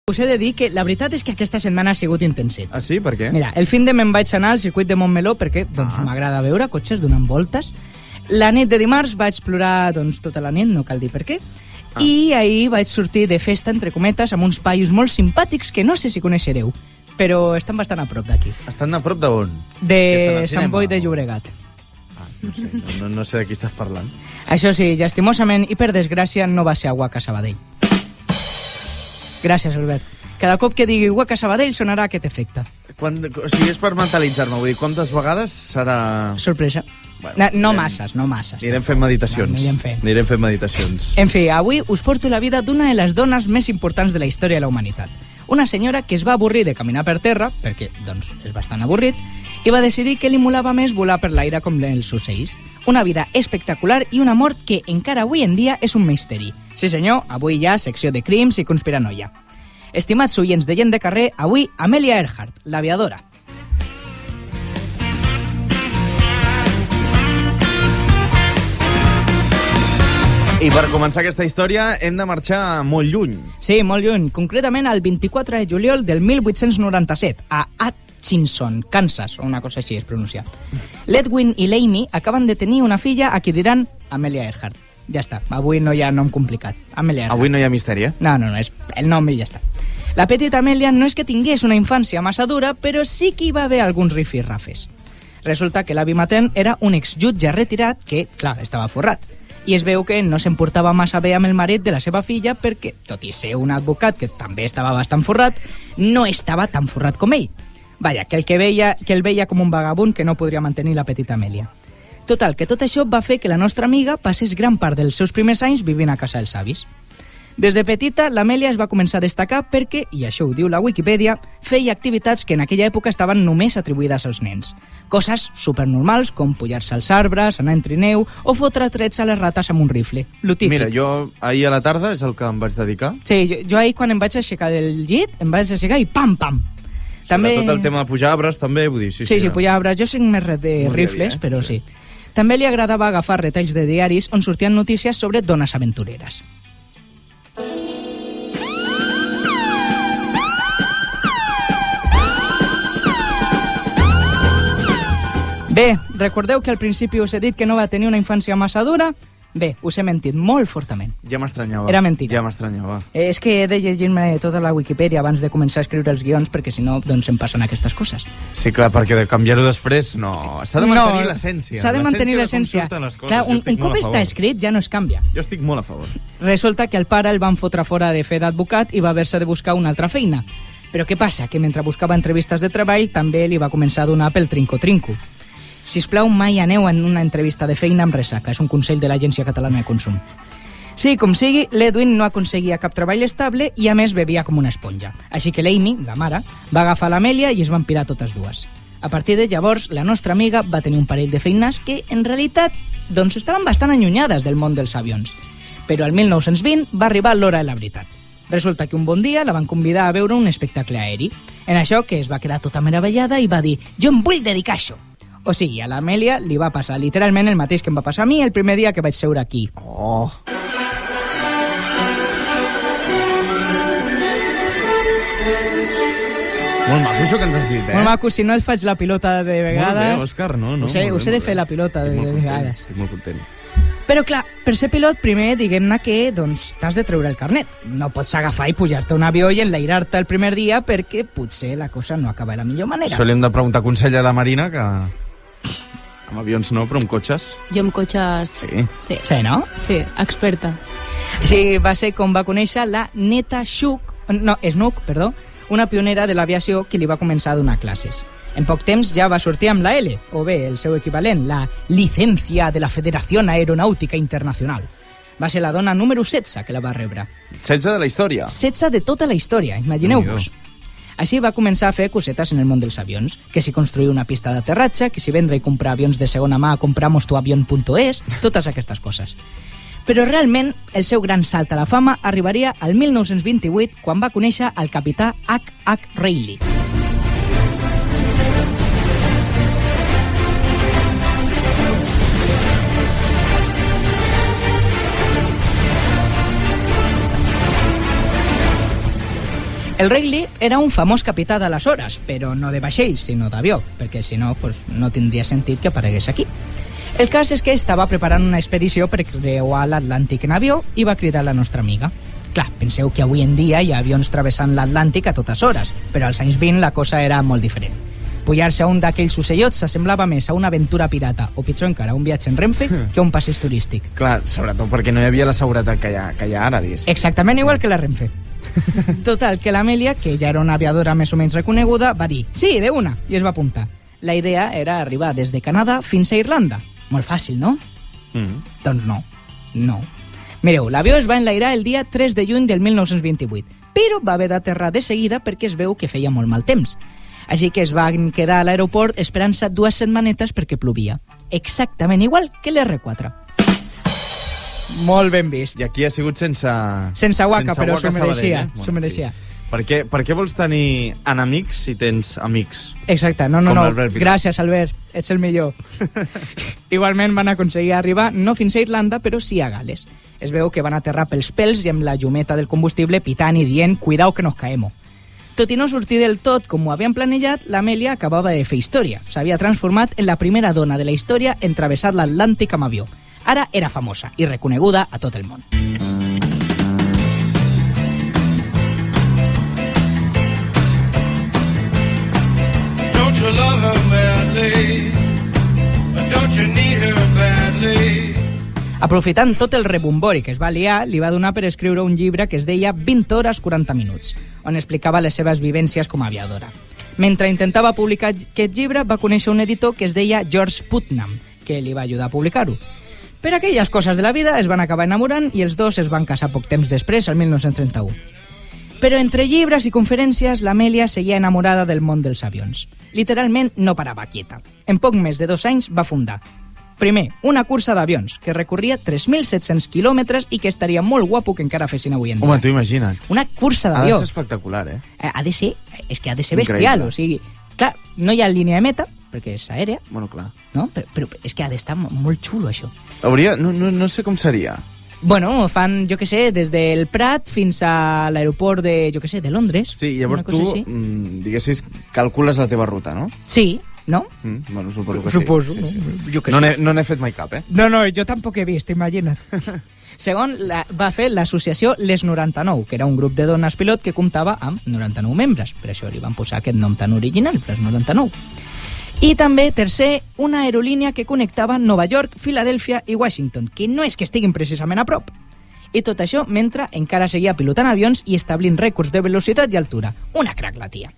Us he de dir que la veritat és que aquesta setmana ha sigut intenset. Ah, sí? Per què? Mira, el fin de me'n vaig anar al circuit de Montmeló perquè m'agrada veure cotxes donant voltes. La nit de dimarts vaig plorar tota la nit, no cal dir per què. I ahir vaig sortir de festa, entre cometes, amb uns paios molt simpàtics que no sé si coneixereu, però estan bastant a prop d'aquí. Estan a prop d'on? De Sant Boi de Llobregat. No sé, no sé de qui estàs parlant. Això sí, llastimosament i per desgràcia no va ser a Guaca Sabadell. Gràcies, Albert. Cada cop que digui Guaca Sabadell sonarà aquest efecte. O sigui, és per mentalitzar-me, vull dir, quantes vegades serà... Sorpresa. Bueno, no masses. Anirem fent meditacions. Anirem fent meditacions. En fi, avui us porto la vida d'una de les dones més importants de la història de la humanitat. Una senyora que es va avorrir de caminar per terra, perquè, és bastant avorrit, i va decidir que li molava més volar per l'aire com els ocells. Una vida espectacular i una mort que encara avui en dia és un misteri. Sí senyor, avui hi ha secció de crims i conspiranoia. Estimats oients de Gent de Carrer, avui Amelia Earhart, l'aviadora. I per començar aquesta història hem de marxar molt lluny. Sí, molt lluny. Concretament el 24 de juliol del 1897, a Atchison, Kansas, o una cosa així es pronuncia. L'Edwin i l'Amy acaben de tenir una filla a qui diran Amelia Earhart. Ja està, avui no hi ha nom complicat. Amelia Earhart. Avui no hi ha misteri, eh? No, és el nom i ja està. La petita Amelia no és que tingués una infància massa dura, però sí que hi va haver alguns rifirrafes. Resulta que l'avi matent era un exjutge retirat que, clar, estava forrat. I es veu que no s'emportava massa bé amb el marit de la seva filla perquè, tot i ser un advocat que també estava bastant forrat, no estava tan forrat com ell. Vaja, que el veia com un vagabund que no podria mantenir la petita Amelia. Total, que tot això va fer que la nostra amiga passés gran part dels seus primers anys vivint a casa dels avis. Des de petita, l'Amèlia es va començar a destacar perquè, i això ho diu la Wikipedia, feia activitats que en aquella època estaven només atribuïdes als nens. Coses supernormals com pujar-se als arbres, anar en trineu o fotre trets a les rates amb un rifle. Lo típic. Mira, jo ahir a la tarda és el que em vaig dedicar. Sí, jo ahir quan em vaig aixecar del llit, em vaig aixecar i pam, pam. També... Sobretot el tema de pujar arbres, també, vull dir... Sí, pujar arbres. Jo sé més res de rifles, però sí. També li agradava agafar retalls de diaris on sortien notícies sobre dones aventureres. Bé, recordeu que al principi us he dit que no va tenir una infància massa dura? Bé, us he mentit molt fortament. Ja m'estranyava. Era mentida. Ja m'estranyava. És que he de llegir-me tota la Wikipedia abans de començar a escriure els guions, perquè si no, doncs em passen aquestes coses. Sí, clar, perquè de canviar-ho després, no. S'ha de mantenir l'essència. S'ha de mantenir l'essència. Clar, un cop està escrit ja no es canvia. Jo estic molt a favor. Resulta que el pare el van fotre fora de fer d'advocat i va haver-se de buscar una altra feina. Però què passa? Que mentre buscava entrevistes de treball també li va començar a donar pel trinco-trinco. Sisplau, mai aneu en una entrevista de feina amb ressaca. És un consell de l'Agència Catalana de Consum. Sí, com sigui, l'Edwin no aconseguia cap treball estable i a més bevia com una esponja. Així que l'Amy, la mare, va agafar l'Amèlia i es van pirar totes dues. A partir de llavors, la nostra amiga va tenir un parell de feines que, en realitat, doncs estaven bastant allunyades del món dels avions. Però el 1920 va arribar l'hora de la veritat. Resulta que un bon dia la van convidar a veure un espectacle aeri. En això que es va quedar tota meravellada i va dir «Jo em vull dedicar a això». O sigui, a l'Amèlia li va passar literalment el mateix que em va passar a mi el primer dia que vaig seure aquí. Oh! Molt maco això que ens has dit, eh? Molt maco, si no et faig la pilota de vegades... Molt bé, Òscar, no? Us he de fer la pilota de vegades. Estic molt content. Però clar, per ser pilot, primer diguem-ne que doncs, t'has de treure el carnet. No pots agafar i pujar-te a un avió i enlairar-te el primer dia perquè potser la cosa no acaba de la millor manera. Això li hem de preguntar consell a la Marina, que... Amb avions no, però amb cotxes... Jo amb cotxes... Sí. Sí, no? Sí, experta. Així va ser com va conèixer la Neta Snook, una pionera de l'aviació que li va començar a donar classes. En poc temps ja va sortir amb la L, o bé, el seu equivalent, la Licencia de la Federación Aeronáutica Internacional. Va ser la dona número 16 que la va rebre. 16 de la història? 16 de tota la història, imagineu-vos. Així va començar a fer cosetes en el món dels avions, que si construir una pista d'aterratge, que si vendre i comprar avions de segona mà a compramostuavion.es, totes aquestes coses. Però realment el seu gran salt a la fama arribaria al 1928 quan va conèixer el capità H. Reilly. El Reilly era un famós capità d'aleshores, però no de vaixell, sinó d'avió, perquè si no, pues, no tindria sentit que aparegués aquí. El cas és que estava preparant una expedició per creuar l'Atlàntic en avió i va cridar la nostra amiga. Clar, penseu que avui en dia hi ha avions travessant l'Atlàntic a totes hores, però als anys 20 la cosa era molt diferent. Pujar-se a un d'aquells ocellots s'assemblava més a una aventura pirata, o pitjor encara, un viatge en Renfe, que un passeig turístic. Clar, sobretot perquè no hi havia la seguretat que hi ha ara, diguéssim. Exactament igual que la Renfe. Total, que l'Amèlia, que ja era una aviadora més o menys reconeguda, va dir «Sí, de una!» i es va apuntar. La idea era arribar des de Canadà fins a Irlanda. Molt fàcil, no? Doncs no. Mireu, l'avió es va enlairar el dia 3 de juny del 1928, però va haver d'aterrar de seguida perquè es veu que feia molt mal temps. Així que es van quedar a l'aeroport esperant-se 2 setmanetes perquè plovia. Exactament igual que l'R4. Molt ben vist. I aquí ha sigut sense... Sense guaca, però guaca s'ho mereixia. Sabadell, S'ho mereixia. Per què vols tenir enemics si tens amics? Exacte, no. Gràcies, Albert, ets el millor. Igualment van aconseguir arribar no fins a Irlanda, però sí a Gales. Es veu que van aterrar pels pèls i amb la llumeta del combustible pitant i dient «Cuidao que nos caemos». Tot i no sortir del tot com ho havien planejat, l'Amèlia acabava de fer història. S'havia transformat en la primera dona de la història en travessar l'Atlàntic amb avió. Ara era famosa i reconeguda a tot el món. Don't you love her madly? Don't you need her badly? Aprofitant tot el rebombori que es va liar, li va donar per escriure un llibre que es deia 20 hores 40 minuts, on explicava les seves vivències com a aviadora. Mentre intentava publicar aquest llibre, va conèixer un editor que es deia George Putnam, que li va ajudar a publicar-ho. Per aquelles coses de la vida es van acabar enamorant i els dos es van casar poc temps després, el 1931. Però entre llibres i conferències, l'Amèlia seguia enamorada del món dels avions. Literalment no parava quieta. En poc més de 2 anys va fundar, primer, una cursa d'avions que recorria 3.700 quilòmetres i que estaria molt guapo que encara fessin avui en dia. Home, tu imagina't. Una cursa d'avió. Ha de ser espectacular, eh? Ha de ser bestial, o sigui... Clar, no hi ha línia de meta, perquè és aèrea, Bueno, clar. no? Però és que ha d'estar molt xulo, això. No sé com seria. Bueno, fan, jo que sé, des del Prat fins a l'aeroport de, jo que sé, de Londres. Sí, llavors una cosa tu, així. diguessis, calcules la teva ruta, no? Sí, no? Bueno, suposo que Suposo, sí. no? Jo que No sé. n'he fet mai cap, eh? No, jo tampoc he vist, imagina't. Segon, va fer l'associació Les 99, que era un grup de dones pilot que comptava amb 99 membres. Per això li van posar aquest nom tan original, Les 99. I també, tercer, una aerolínia que connectava Nova York, Filadèlfia i Washington, que no és que estiguin precisament a prop. I tot això mentre encara seguia pilotant avions i establint rècords de velocitat i altura. Una crac, la tia.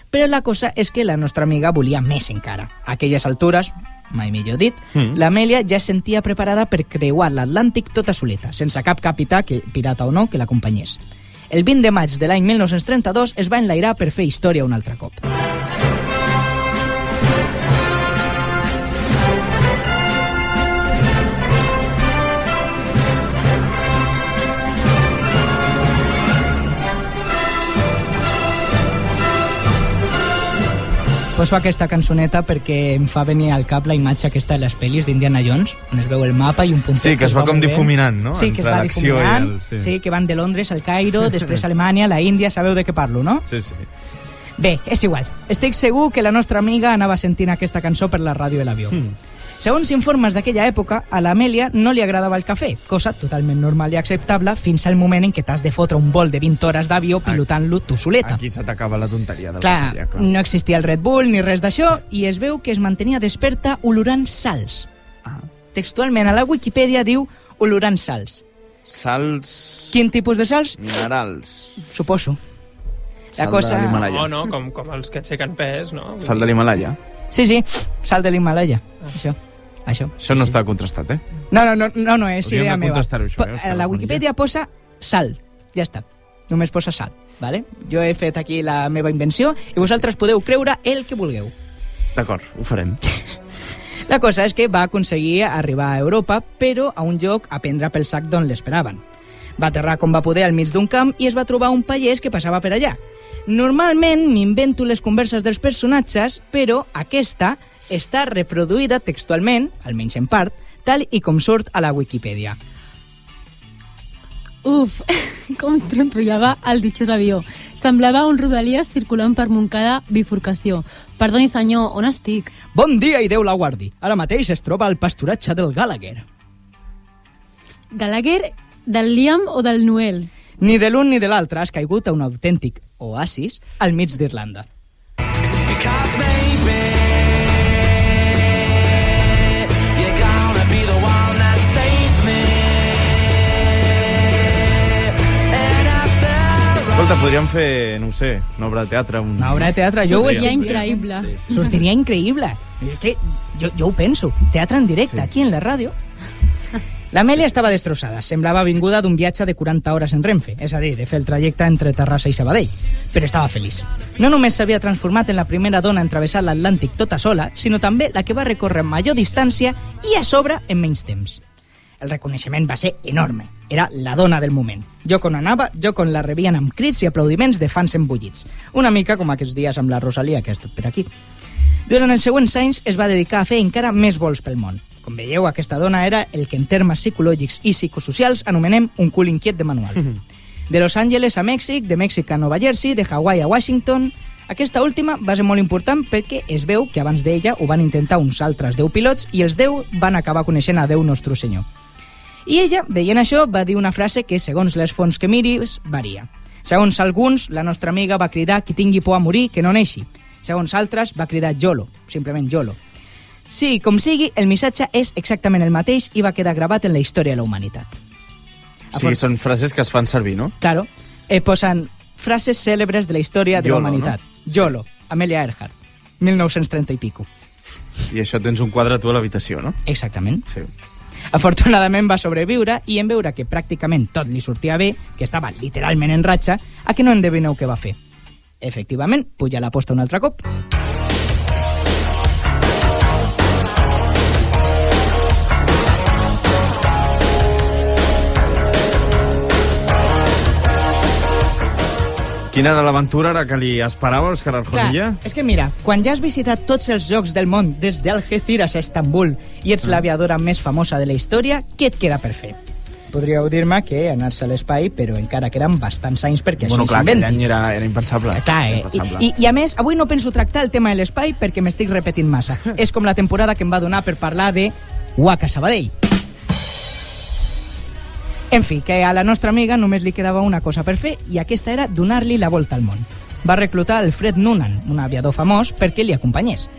Però la cosa és que la nostra amiga volia més encara. A aquelles altures, mai millor dit, l'Amèlia ja es sentia preparada per creuar l'Atlàntic tota soleta, sense cap capità, pirata o no, que l'acompanyés. El 20 de maig de l'any 1932 es va enlairar per fer història un altre cop. Poso aquesta cançoneta perquè em fa venir al cap la imatge aquesta de les pel·lis d'Indiana Jones, on es veu el mapa i un puntet... Sí, que es va com difuminant, no? Sí, que es va difuminant, sí, que van de Londres al Cairo, després a Alemanya, la Índia, sabeu de què parlo, no? Sí. Bé, és igual. Estic segur que la nostra amiga anava sentint aquesta cançó per la ràdio de l'avió. Segons informes d'aquella època, a l'Amèlia no li agradava el cafè, cosa totalment normal i acceptable fins al moment en què t'has de fotre un vol de 20 hores d'avió pilotant-lo tu soleta. Aquí se t'acaba la tonteria del Clar, cafè, clar. no existia el Red Bull ni res d'això i es veu que es mantenia desperta olorant sals. Textualment a la Wikipedia diu olorant sals. Sals... Quin tipus de sals? Minerals. Suposo. La Sal cosa... de l'Himalaya. No, com els que aixequen pes, no? Sal de l'Himalaya. Sí, sal de l'Himalaya. Això Això no està contrastat, eh? No, és Hauríem idea de meva. contrastar-ho, això, A la Wikipedia posa sal, ja està. Només posa sal, ¿vale? Jo he fet aquí la meva invenció i vosaltres podeu creure el que vulgueu. D'acord, ho farem. La cosa és que va aconseguir arribar a Europa, però a un lloc a prendre pel sac d'on l'esperaven. Va aterrar com va poder al mig d'un camp i es va trobar un pagès que passava per allà. Normalment m'invento les converses dels personatges, però aquesta està reproduïda textualment, almenys en part, tal i com surt a la Wikipedia. Uf, com trontollava el ditxós avió. Semblava un Rodalies circulant per Montcada bifurcació. Perdoni, senyor, on estic? Bon dia i Déu la guardi. Ara mateix es troba al pasturatge del Gallagher. Gallagher, del Liam o del Noel? Ni de l'un ni de l'altre has caigut a un autèntic oasis al mig d'Irlanda. Escolta, podríem fer, no ho sé, una obra de teatre. Una obra de teatre, jo ho Sortiria increïble. Sí. Sortiria increïble. És que jo ho penso. Teatre en directe, aquí en la ràdio. L'Amèlia estava destrossada. Semblava vinguda d'un viatge de 40 hores en Renfe, és a dir, de fer el trajecte entre Terrassa i Sabadell. Però estava feliç. No només s'havia transformat en la primera dona en travessar l'Atlàntic tota sola, sinó també la que va recórrer major distància i a sobre en menys temps. El reconeixement va ser enorme. Era la dona del moment. Jo quan anava, jo quan la rebien amb crits i aplaudiments de fans embullits. Una mica com aquests dies amb la Rosalia, que ha estat per aquí. Durant els següents anys es va dedicar a fer encara més vols pel món. Com veieu, aquesta dona era el que en termes psicològics i psicosocials anomenem un cul inquiet de manual. De Los Angeles a Mèxic, de Mèxic a Nova Jersey, de Hawaii a Washington... Aquesta última va ser molt important perquè es veu que abans d'ella ho van intentar uns altres 10 pilots i els 10 van acabar coneixent a Déu Nostre Senyor. I ella, veient això, va dir una frase que, segons les fonts que miris, varia. Segons alguns, la nostra amiga va cridar qui tingui por a morir, que no neixi. Segons altres, va cridar YOLO, simplement YOLO. Sí, com sigui, el missatge és exactament el mateix i va quedar gravat en la història de la humanitat. Sí, són frases que es fan servir, no? Claro, posen frases cèlebres de la història de la humanitat. No? YOLO, Amelia Earhart, 1930 i pico. I això tens un quadre tu a l'habitació, no? Exactament. Sí. Afortunadament va sobreviure i en veure que pràcticament tot li sortia bé, que estava literalment en ratxa, a que no endevineu què va fer. Efectivament, puja la posta un altre cop. Quina era l'aventura ara que li esperava Òscar Arjonilla? Clar, és que mira, quan ja has visitat tots els jocs del món des d'Algeciras a Estambul i ets l'aviadora més famosa de la història, què et queda per fer? Podríeu dir-me que anar-se a l'espai, però encara queden bastants anys perquè això Bueno, clar, s'inventi. aquell any era impensable. Clar, Impensable. I a més, avui no penso tractar el tema de l'espai perquè m'estic repetint massa. És com la temporada que em va donar per parlar de Waka Sabadell. En fi, que a la nostra amiga només li quedava una cosa per fer i aquesta era donar-li la volta al món. Va reclutar el Fred Noonan, un aviador famós, perquè li acompanyés.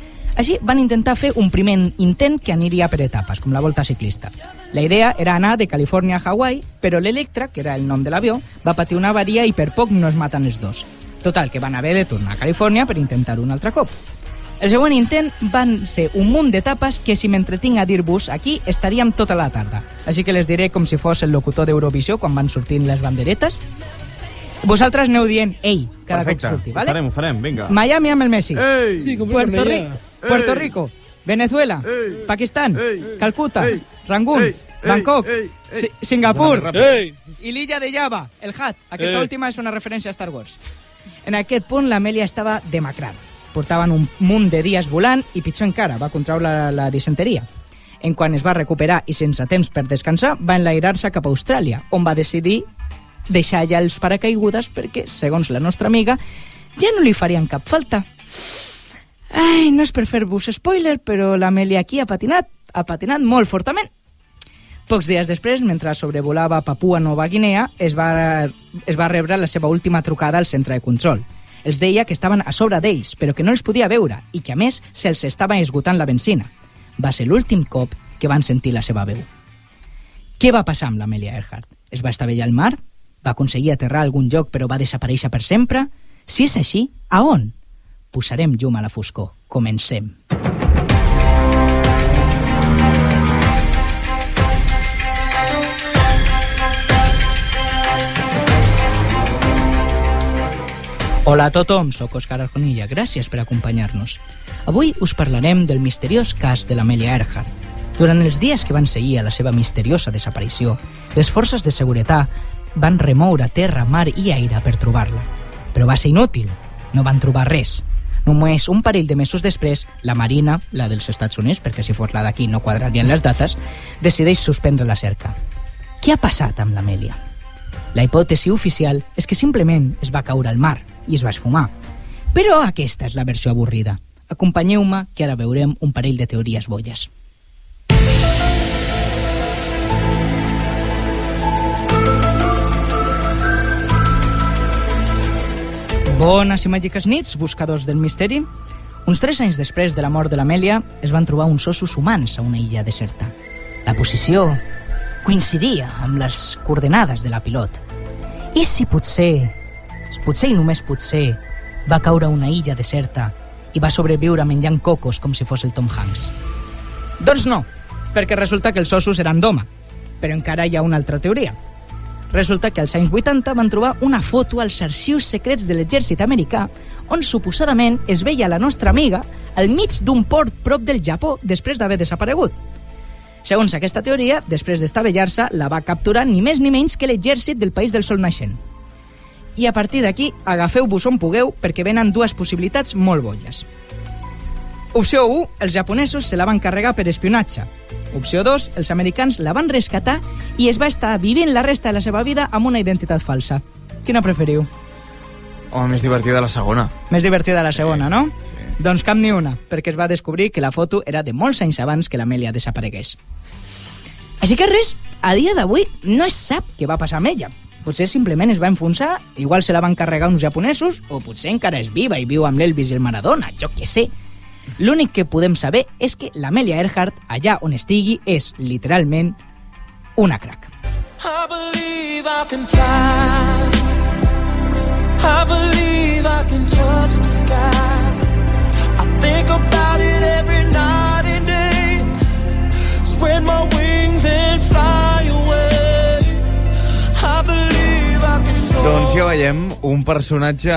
Així van intentar fer un primer intent que aniria per etapes, com la volta ciclista. La idea era anar de Califòrnia a Hawaii, però l'Electra, que era el nom de l'avió, va patir una avaria i per poc no es maten els dos. Total, que van haver de tornar a Califòrnia per intentar un altre cop. El següent intent van ser un munt d'etapes que si m'entretinc a dir-vos aquí estaríem tota la tarda. Així que les diré com si fos el locutor d'Eurovisió quan van sortint les banderetes. Vosaltres aneu dient ei cada Perfecte, cop surti, vale? ho farem, vinga. Miami amb el Messi. Ei! Sí, com Puerto Rico, Venezuela, Ei! Pakistan, Ei! Calcuta, Ei! Rangún, Ei! Bangkok, Ei! Ei! Singapur Ei! i l'illa de Java, el Hat. Aquesta Ei! última és una referència a Star Wars. En aquest punt l'Amèlia estava demacrada. Portaven un munt de dies volant i pitjor encara, va contraure la disenteria. En quan es va recuperar i sense temps per descansar, va enlairar-se cap a Austràlia, on va decidir deixar ja els paracaigudes perquè, segons la nostra amiga, ja no li farien cap falta. Ai, no és per fer-vos spoiler, però l'Amèlia aquí ha patinat molt fortament. Pocs dies després, mentre sobrevolava Papua Nova Guinea, es va rebre la seva última trucada al centre de control. Els deia que estaven a sobre d'ells, però que no els podia veure i que, a més, se'ls estava esgotant la benzina. Va ser l'últim cop que van sentir la seva veu. Què va passar amb l'Amelia Earhart? Es va estavellar al mar? Va aconseguir aterrar a algun lloc però va desaparèixer per sempre? Si és així, a on? Posarem llum a la foscor. Comencem. Hola a tothom, soc Òscar Arjonilla, gràcies per acompanyar-nos. Avui us parlarem del misteriós cas de l'Amelia Earhart. Durant els dies que van seguir a la seva misteriosa desaparició, les forces de seguretat van remoure terra, mar i aire per trobar-la. Però va ser inútil, no van trobar res. Només un parell de mesos després, la Marina, la dels Estats Units, perquè si fos la d'aquí no quadrarien les dates, decideix suspendre la cerca. Què ha passat amb l'Amelia? La hipòtesi oficial és que simplement es va caure al mar i es va esfumar. Però aquesta és la versió avorrida. Acompanyeu-me, que ara veurem un parell de teories bolles. Bones i màgiques nits, buscadors del misteri. Uns 3 anys després de la mort de l'Amèlia es van trobar uns ossos humans a una illa deserta. La posició coincidia amb les coordenades de la pilot. I si potser i només potser, va caure a una illa deserta i va sobreviure menjant cocos com si fos el Tom Hanks? Doncs no, perquè resulta que els ossos eren d'home. Però encara hi ha una altra teoria. Resulta que als anys 80 van trobar una foto als arxius secrets de l'exèrcit americà on suposadament es veia la nostra amiga al mig d'un port prop del Japó després d'haver desaparegut. Segons aquesta teoria, després d'estavellar-se, la va capturar ni més ni menys que l'exèrcit del País del Sol Naixent. I a partir d'aquí, agafeu-vos on pugueu perquè venen 2 possibilitats molt bolles. Opció 1, els japonesos se la van carregar per espionatge. Opció 2, els americans la van rescatar i es va estar vivint la resta de la seva vida amb una identitat falsa. Quina preferiu? Home, més divertida la segona. Més divertida la segona, no? Sí. Doncs cap ni una, perquè es va descobrir que la foto era de molts anys abans que l'Amèlia desaparegués. Així que res, a dia d'avui no es sap què va passar amb ella. Potser simplement es va enfonsar, igual se la van carregar uns japonesos, o potser encara és viva i viu amb l'Elvis i el Maradona, jo què sé. L'únic que podem saber és que l'Amelia Earhart, allà on estigui, és literalment una crack. I believe I can fly. I believe I can touch the sky. I think about it every night and day. Spread my wings and fly away. I believe I can soar. Doncs ja veiem un personatge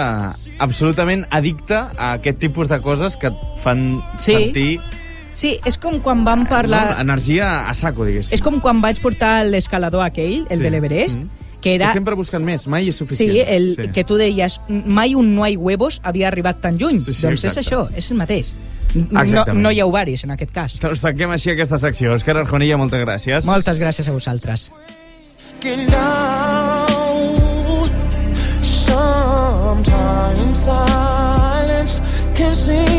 absolutament addicte a aquest tipus de coses que et fan sentir... Sí, és com quan vam parlar... energia a saco, diguéssim. És com quan vaig portar l'escalador aquell, el de l'Everest, que era... Sempre buscant més, mai és suficient. Sí, que tu deies, mai un no hay huevos havia arribat tan lluny. Sí, doncs exacte. és això, és el mateix. Exactament. No hi ha ovaris, en aquest cas. Doncs tanquem així aquesta secció. Òscar Arjonilla, moltes gràcies. Moltes gràcies a vosaltres. Sometimes silence can seem